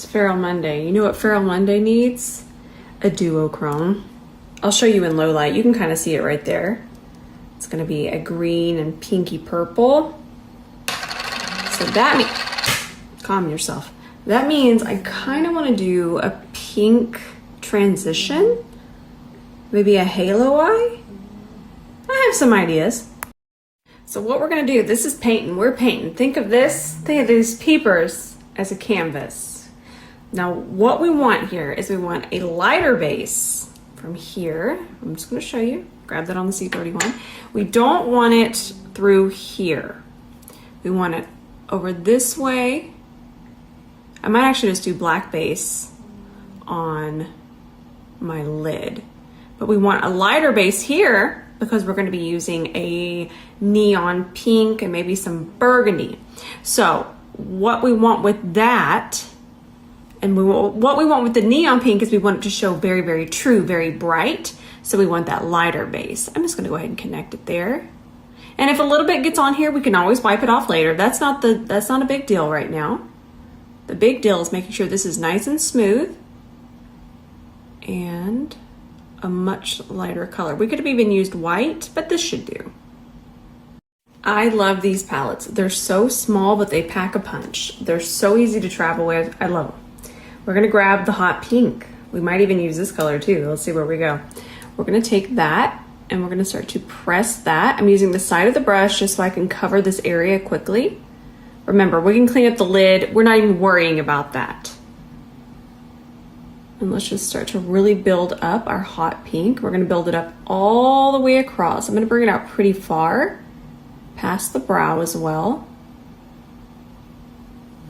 It's Feral Monday. You know what Feral Monday needs? A duochrome. I'll show you in low light. You can kind of see it right there. It's going to be a green and pinky purple. So that means, calm yourself. That means I kind of want to do a pink transition. Maybe a halo eye. I have some ideas. So what we're going to do, this is painting. We're painting. Think of these peepers as a canvas. Now what we want here is we want a lighter base from here. I'm just going to show you. Grab that on the C31. We don't want it through here. We want it over this way. I might actually just do black base on my lid. But we want a lighter base here because we're going to be using a neon pink and maybe some burgundy. So what we want with that, and what we want with the neon pink is we want it to show very, very true, very bright. So we want that lighter base. I'm just going to go ahead and connect it there. And if a little bit gets on here, we can always wipe it off later. That's not a big deal right now. The big deal is making sure this is nice and smooth and a much lighter color. We could have even used white, but this should do. I love these palettes. They're so small, but they pack a punch. They're so easy to travel with. I love them. We're gonna grab the hot pink. We might even use this color too. Let's see where we go. We're gonna take that and we're gonna start to press that. I'm using the side of the brush just so I can cover this area quickly. Remember, we can clean up the lid. We're not even worrying about that. And let's just start to really build up our hot pink. We're gonna build it up all the way across. I'm gonna bring it out pretty far, past the brow as well.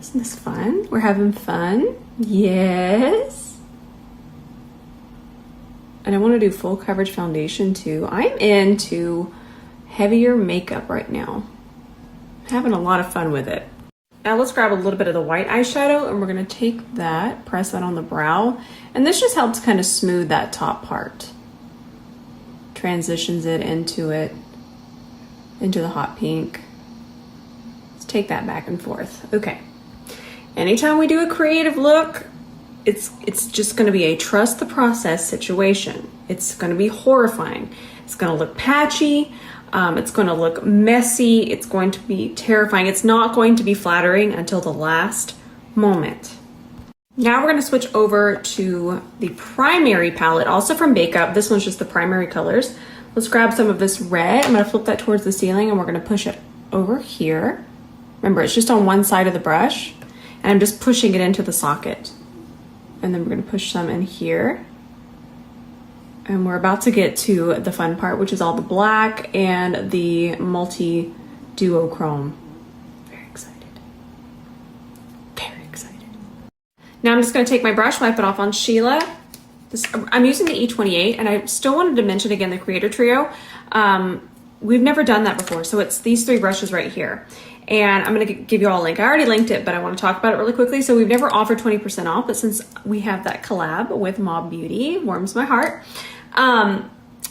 Isn't this fun? We're having fun. Yes. And I want to do full coverage foundation too. I'm into heavier makeup right now. Having a lot of fun with it. Now let's grab a little bit of the white eyeshadow and we're going to take that, press that on the brow. And this just helps kind of smooth that top part. Transitions it into the hot pink. Let's take that back and forth. Okay. Anytime we do a creative look, it's just going to be a trust the process situation. It's going to be horrifying. It's going to look patchy. It's going to look messy. It's going to be terrifying. It's not going to be flattering until the last moment. Now we're going to switch over to the primary palette, also from Bake Up. This one's just the primary colors. Let's grab some of this red. I'm going to flip that towards the ceiling and we're going to push it over here. Remember, it's just on one side of the brush. And I'm just pushing it into the socket. And then we're going to push some in here. And we're about to get to the fun part, which is all the black and the multi duochrome. Very excited. Very excited. Now I'm just going to take my brush, wipe it off on Sheila. I'm using the E28, and I still wanted to mention again the Creator Trio. We've never done that before, so it's these three brushes right here. And I'm going to give you all a link. I already linked it, but I want to talk about it really quickly. So we've never offered 20% off, but since we have that collab with Mob Beauty, warms my heart.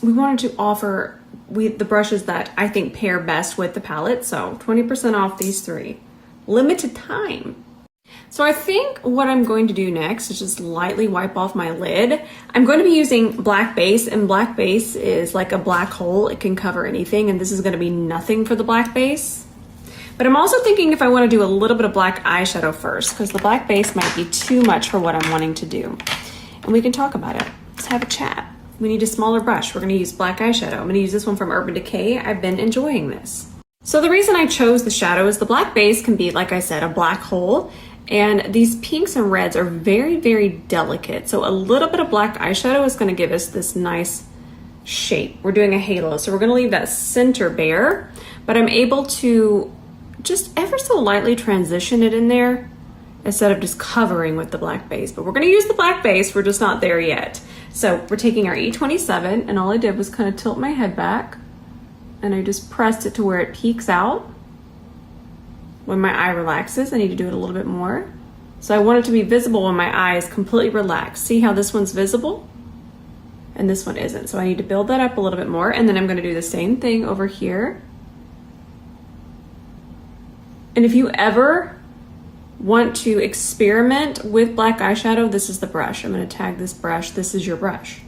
We wanted to offer the brushes that I think pair best with the palette. So 20% off these three. Limited time. So I think what I'm going to do next is just lightly wipe off my lid. I'm going to be using black base, and black base is like a black hole. It can cover anything, and this is going to be nothing for the black base. But I'm also thinking if I want to do a little bit of black eyeshadow first, because the black base might be too much for what I'm wanting to do. And we can talk about it. Let's have a chat. We need a smaller brush. We're going to use black eyeshadow. I'm going to use this one from Urban Decay. I've been enjoying this. So the reason I chose the shadow is the black base can be, like I said, a black hole. And these pinks and reds are very, very delicate. So a little bit of black eyeshadow is going to give us this nice shape. We're doing a halo. So we're going to leave that center bare, but I'm able to just ever so lightly transition it in there instead of just covering with the black base. But we're going to use the black base. We're just not there yet. So we're taking our E27, and all I did was kind of tilt my head back, and I just pressed it to where it peeks out. When my eye relaxes, I need to do it a little bit more. So I want it to be visible when my eye is completely relaxed. See how this one's visible and this one isn't. So I need to build that up a little bit more, and then I'm going to do the same thing over here. And if you ever want to experiment with black eyeshadow, this is the brush. I'm going to tag this brush. This is your brush.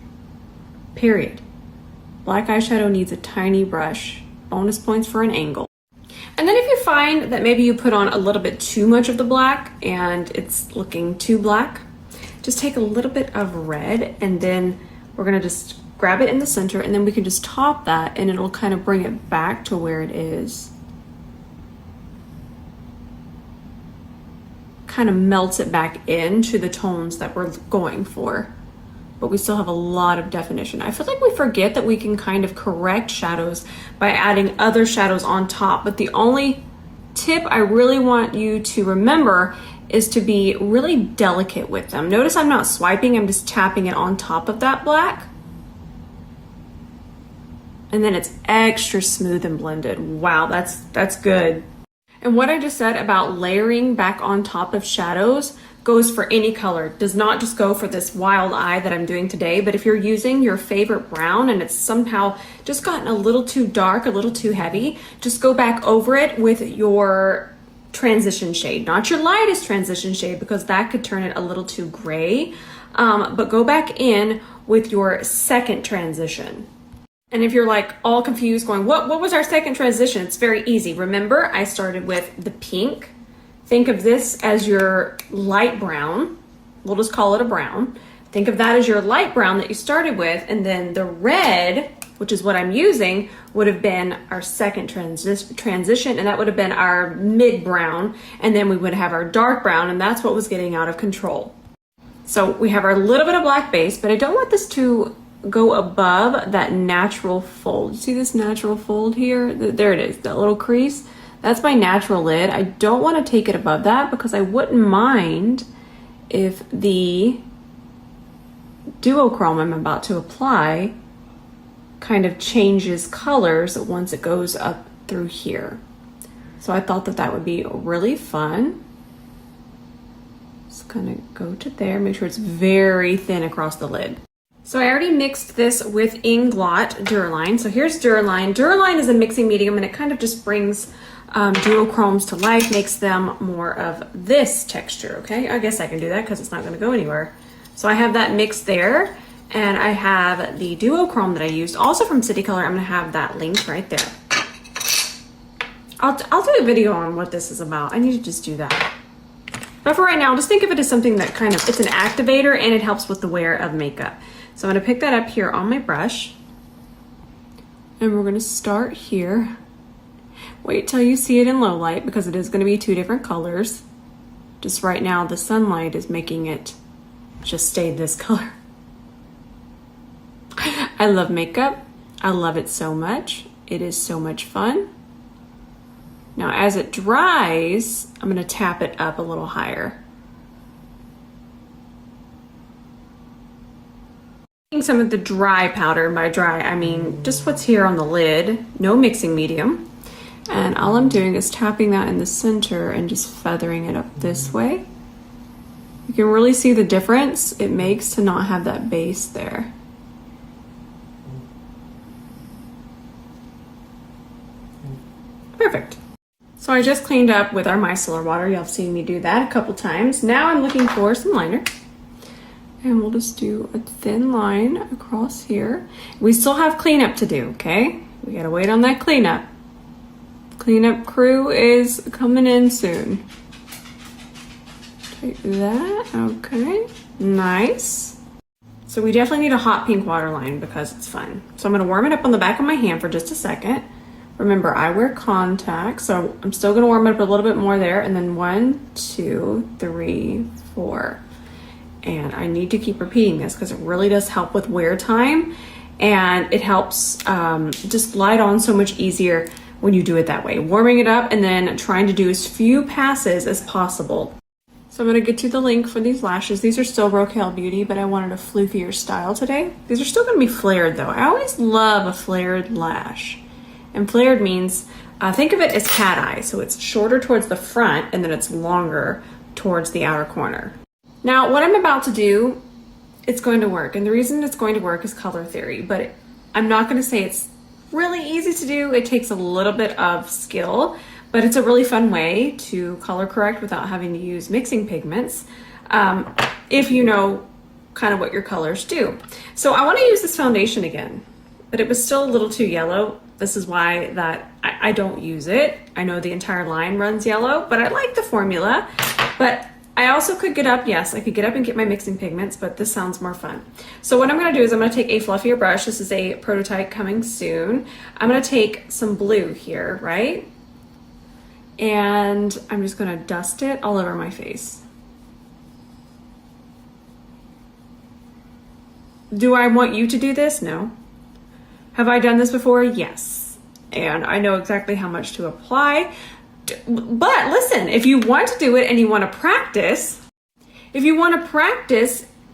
Period. Black eyeshadow needs a tiny brush. Bonus points for an angle. And then if you find that maybe you put on a little bit too much of the black and it's looking too black, just take a little bit of red and then we're going to just grab it in the center and then we can just top that and it'll kind of bring it back to where it is. Kind of melts it back into the tones that we're going for, but we still have a lot of definition. I feel like we forget that we can kind of correct shadows by adding other shadows on top, but the only tip I really want you to remember is to be really delicate with them. Notice I'm not swiping, I'm just tapping it on top of that black. And then it's extra smooth and blended. Wow, that's good. And what I just said about layering back on top of shadows goes for any color. It does not just go for this wild eye that I'm doing today, but if you're using your favorite brown and it's somehow just gotten a little too dark, a little too heavy, just go back over it with your transition shade, not your lightest transition shade because that could turn it a little too gray, but go back in with your second transition. And if you're like all confused going, what was our second transition? It's very easy. Remember, I started with the pink. Think of this as your light brown. We'll just call it a brown. Think of that as your light brown that you started with. And then the red, which is what I'm using, would have been our second transition. And that would have been our mid brown. And then we would have our dark brown. And that's what was getting out of control. So we have our little bit of black base, but I don't want this to go above that natural fold. You see this natural fold here? There it is, that little crease. That's my natural lid. I don't want to take it above that because I wouldn't mind if the duochrome I'm about to apply kind of changes colors once it goes up through here. So I thought that that would be really fun. Just kind of go to there, make sure it's very thin across the lid. So I already mixed this with Inglot Duraline. So here's Duraline. Duraline is a mixing medium and it kind of just brings duochromes to life, makes them more of this texture, okay? I guess I can do that because it's not gonna go anywhere. So I have that mixed there and I have the duochrome that I used, also from City Color. I'm gonna have that linked right there. I'll do a video on what this is about. I need to just do that. But for right now, just think of it as something that kind of, it's an activator and it helps with the wear of makeup. So I'm gonna pick that up here on my brush and we're gonna start here. Wait till you see it in low light because it is gonna be two different colors. Just right now, the sunlight is making it just stay this color. I love makeup. I love it so much. It is so much fun. Now, as it dries, I'm gonna tap it up a little higher. Some of the dry powder, by dry, I mean just what's here on the lid, no mixing medium. And all I'm doing is tapping that in the center and just feathering it up this way. You can really see the difference it makes to not have that base there. Perfect. So I just cleaned up with our micellar water. Y'all have seen me do that a couple times. Now I'm looking for some liner. And we'll just do a thin line across here. We still have cleanup to do, okay? We gotta wait on that cleanup. Cleanup crew is coming in soon. Take that, okay, nice. So we definitely need a hot pink waterline because it's fun. So I'm gonna warm it up on the back of my hand for just a second. Remember, I wear contacts, so I'm still gonna warm it up a little bit more there, and then 1, 2, 3, 4. And I need to keep repeating this because it really does help with wear time, and it helps just glide on so much easier when you do it that way. Warming it up and then trying to do as few passes as possible. So I'm gonna get you the link for these lashes. These are still Rochelle Beauty, but I wanted a floofier style today. These are still gonna be flared though. I always love a flared lash. And flared means, think of it as cat eye. So it's shorter towards the front and then it's longer towards the outer corner. Now, what I'm about to do, it's going to work. And the reason it's going to work is color theory, but I'm not going to say it's really easy to do. It takes a little bit of skill, but it's a really fun way to color correct without having to use mixing pigments, if you know kind of what your colors do. So I want to use this foundation again, but it was still a little too yellow. This is why that I don't use it. I know the entire line runs yellow, but I like the formula. But I also could get up, yes, I could get up and get my mixing pigments, but this sounds more fun. So what I'm gonna do is I'm gonna take a fluffier brush. This is a prototype coming soon. I'm gonna take some blue here, right? And I'm just gonna dust it all over my face. Do I want you to do this? No. Have I done this before? Yes. And I know exactly how much to apply. But listen, if you want to do it and you want to practice,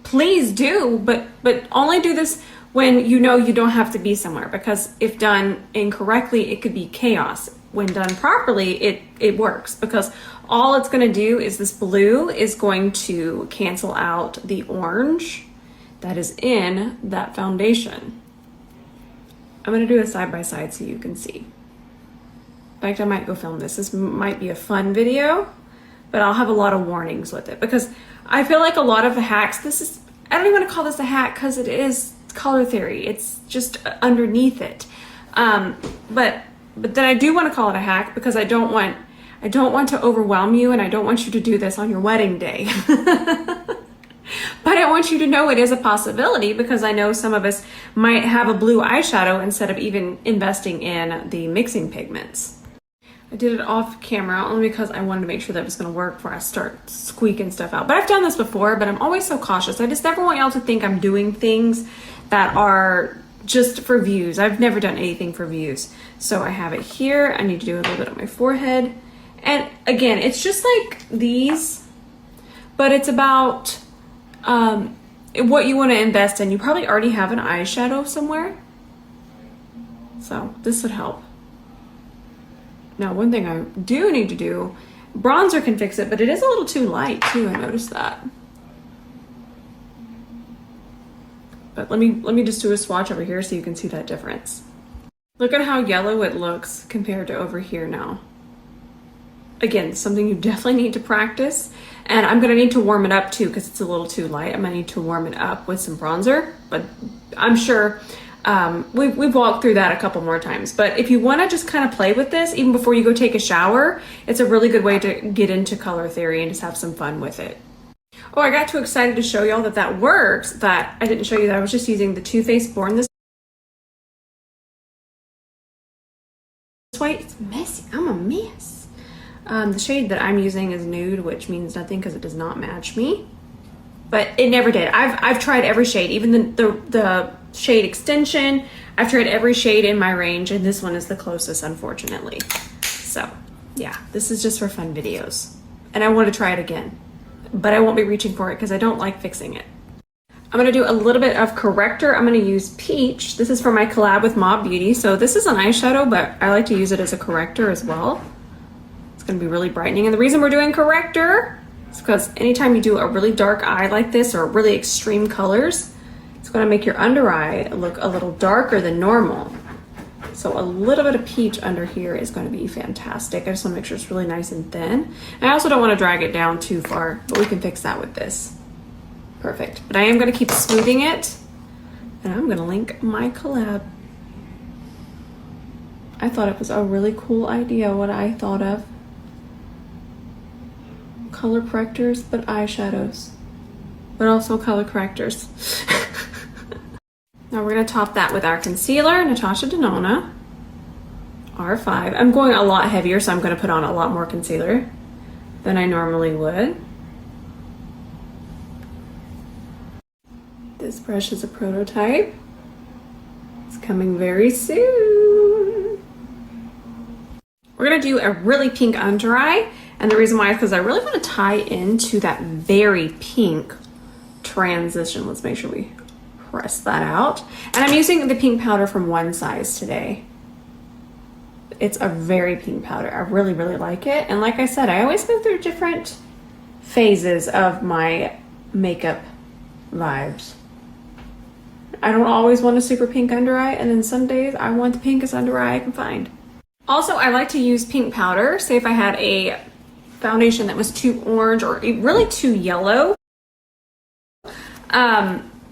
please do, but only do this when you know you don't have to be somewhere, because if done incorrectly, it could be chaos. When done properly, it works, because all it's going to do is this blue is going to cancel out the orange that is in that foundation. I'm going to do a side by side so you can see. In fact, I might go film this. This might be a fun video, but I'll have a lot of warnings with it, because I feel like a lot of the hacks, I don't even want to call this a hack because it is color theory. It's just underneath it. But then I do want to call it a hack because I don't want to overwhelm you, and I don't want you to do this on your wedding day. But I want you to know it is a possibility, because I know some of us might have a blue eyeshadow instead of even investing in the mixing pigments. I did it off camera only because I wanted to make sure that it was going to work before I start squeaking stuff out. But I've done this before, but I'm always so cautious. I just never want y'all to think I'm doing things that are just for views. I've never done anything for views. So I have it here. I need to do a little bit on my forehead. And again, it's just like these, but it's about what you want to invest in. You probably already have an eyeshadow somewhere, so this would help. Now, one thing I do need to do, bronzer can fix it, but it is a little too light too. I noticed that. But let me just do a swatch over here so you can see that difference. Look at how yellow it looks compared to over here now. Again, something you definitely need to practice. And I'm gonna need to warm it up too, because it's a little too light. I'm gonna need to warm it up with some bronzer, but I'm sure we've walked through that a couple more times. But if you wanna just kind of play with this, even before you go take a shower, it's a really good way to get into color theory and just have some fun with it. Oh, I got too excited to show y'all that works, that I didn't show you that I was just using the Too Faced Born This Way. It's messy, I'm a mess. The shade that I'm using is nude, which means nothing because it does not match me, but it never did. I've tried every shade, even the shade extension. I've tried every shade in my range, and this one is the closest, unfortunately. So yeah, this is just for fun videos, and I want to try it again, but I won't be reaching for it because I don't like fixing it. I'm gonna do a little bit of corrector. I'm gonna use Peach. This is for my collab with Mob Beauty. So this is an eyeshadow, but I like to use it as a corrector as well. Going to be really brightening, and the reason we're doing corrector is because anytime you do a really dark eye like this or really extreme colors, it's going to make your under eye look a little darker than normal. So a little bit of peach under here is going to be fantastic. I just want to make sure it's really nice and thin, and I also don't want to drag it down too far, but we can fix that with this. Perfect. But I am going to keep smoothing it, and I'm going to link my collab. I thought it was a really cool idea what I thought of. Color correctors, but eyeshadows, but also color correctors. Now we're going to top that with our concealer, Natasha Denona R5. I'm going a lot heavier, so I'm going to put on a lot more concealer than I normally would. This brush is a prototype. It's coming very soon. We're going to do a really pink under eye. And the reason why is because I really want to tie into that very pink transition. Let's make sure we press that out. And I'm using the pink powder from One Size today. It's a very pink powder. I really, really like it. And like I said, I always go through different phases of my makeup vibes. I don't always want a super pink under eye, and then some days I want the pinkest under eye I can find. Also, I like to use pink powder. Say if I had a foundation that was too orange or really too yellow,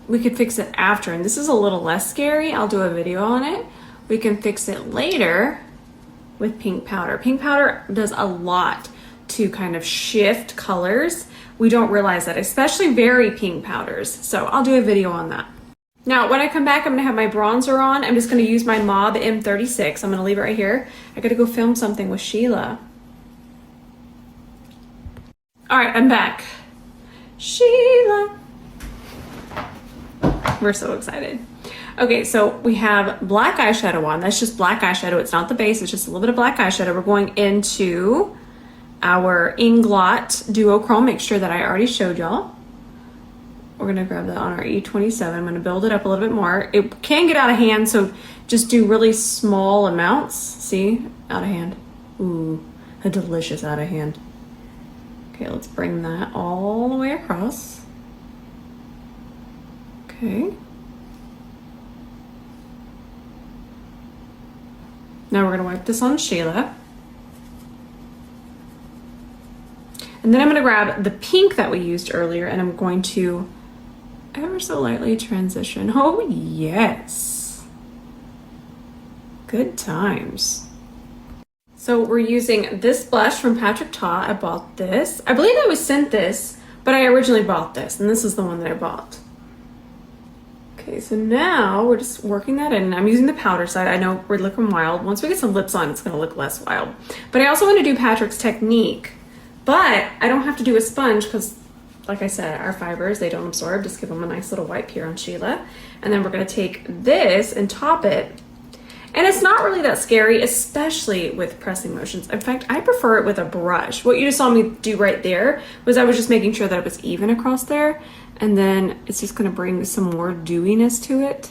we could fix it after. And this is a little less scary. I'll do a video on it. We can fix it later with pink powder. Pink powder does a lot to kind of shift colors. We don't realize that, especially very pink powders. So I'll do a video on that. Now, when I come back, I'm gonna have my bronzer on. I'm just gonna use my Mob M36. I'm gonna leave it right here. I gotta go film something with Sheila. All right, I'm back. Sheila. We're so excited. Okay, so we have black eyeshadow on. That's just black eyeshadow. It's not the base, it's just a little bit of black eyeshadow. We're going into our Inglot duochrome mixture that I already showed y'all. We're gonna grab that on our E27. I'm gonna build it up a little bit more. It can get out of hand, so just do really small amounts. See, out of hand. Ooh, a delicious out of hand. Okay, let's bring that all the way across. Okay. Now we're gonna wipe this on Sheila. And then I'm gonna grab the pink that we used earlier and I'm going to ever so lightly transition. Oh yes. Good times. So we're using this blush from Patrick Ta. I bought this. I believe I was sent this, but I originally bought this and this is the one that I bought. Okay, so now we're just working that in. I'm using the powder side. I know we're looking wild. Once we get some lips on, it's gonna look less wild. But I also wanna do Patrick's technique, but I don't have to do a sponge because, like I said, our fibers, they don't absorb. Just give them a nice little wipe here on Sheila. And then we're gonna take this and top it. And it's not really that scary, especially with pressing motions. In fact, I prefer it with a brush. What you just saw me do right there was I was just making sure that it was even across there. And then it's just gonna bring some more dewiness to it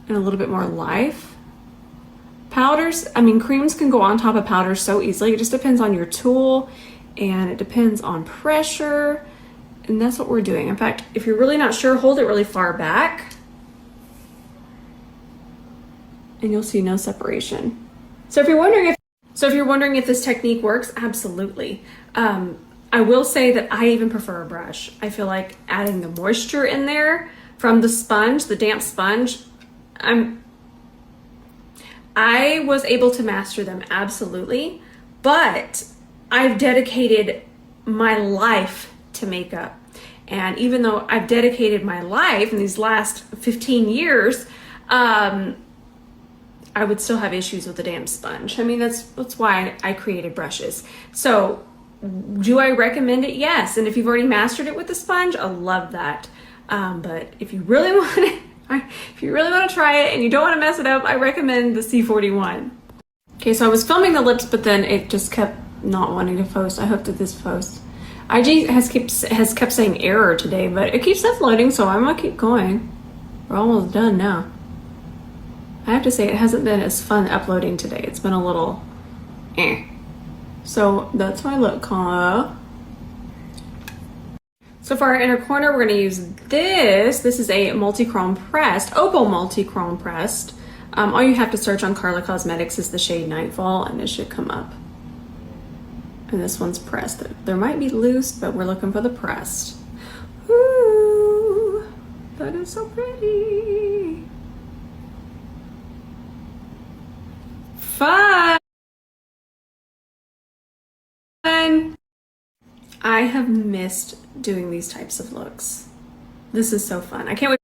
and a little bit more life. Powders, I mean, creams can go on top of powders so easily. It just depends on your tool and it depends on pressure. And that's what we're doing. In fact, if you're really not sure, hold it really far back and you'll see no separation. So if you're wondering if this technique works, absolutely. I will say that I even prefer a brush. I feel like adding the moisture in there from the sponge, the damp sponge, I was able to master them, absolutely. But I've dedicated my life to makeup. And even though I've dedicated my life in these last 15 years, I would still have issues with the damp sponge. I mean, that's why I created brushes. So do I recommend it? Yes. And if you've already mastered it with the sponge, I love that. But if you really want to try it and you don't want to mess it up, I recommend the C41. Okay, so I was filming the lips, but then it just kept not wanting to post. I hope that this posts. IG has kept saying error today, but it keeps uploading, so I'm gonna keep going. We're almost done now. I have to say it hasn't been as fun uploading today. It's been a little So that's my lip combo. So for our inner corner, we're gonna use this. This is a multi-chrome pressed, Opal multi-chrome pressed. All you have to search on Carla Cosmetics is the shade Nightfall and it should come up. And this one's pressed. There might be loose, but we're looking for the pressed. Ooh, that is so pretty. Fun. I have missed doing these types of looks. This is so fun. I can't wait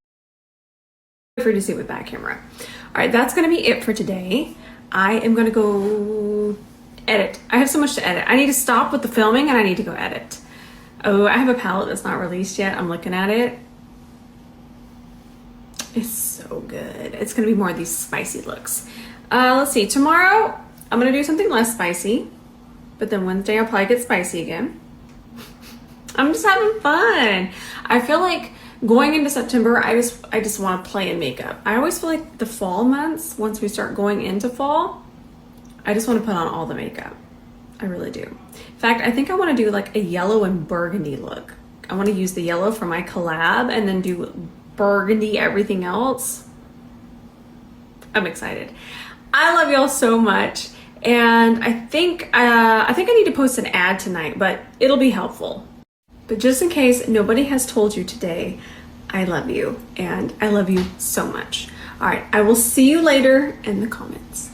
for you to see it with back camera. All right, that's gonna be it for today. I am gonna go edit. I have so much to edit. I need to stop with the filming and I need to go edit. Oh, I have a palette that's not released yet. I'm looking at it. It's so good. It's gonna be more of these spicy looks. Let's see, tomorrow I'm gonna do something less spicy, but then Wednesday I'll probably get spicy again. I'm just having fun. I feel like going into September, I just want to play in makeup. I always feel like the fall months, once we start going into fall, I just want to put on all the makeup. I really do. In fact, I think I want to do like a yellow and burgundy look. I want to use the yellow for my collab and then do burgundy everything else. I'm excited. I love y'all so much. And I think I need to post an ad tonight, but it'll be helpful. But just in case nobody has told you today, I love you, and I love you so much. All right, I will see you later in the comments.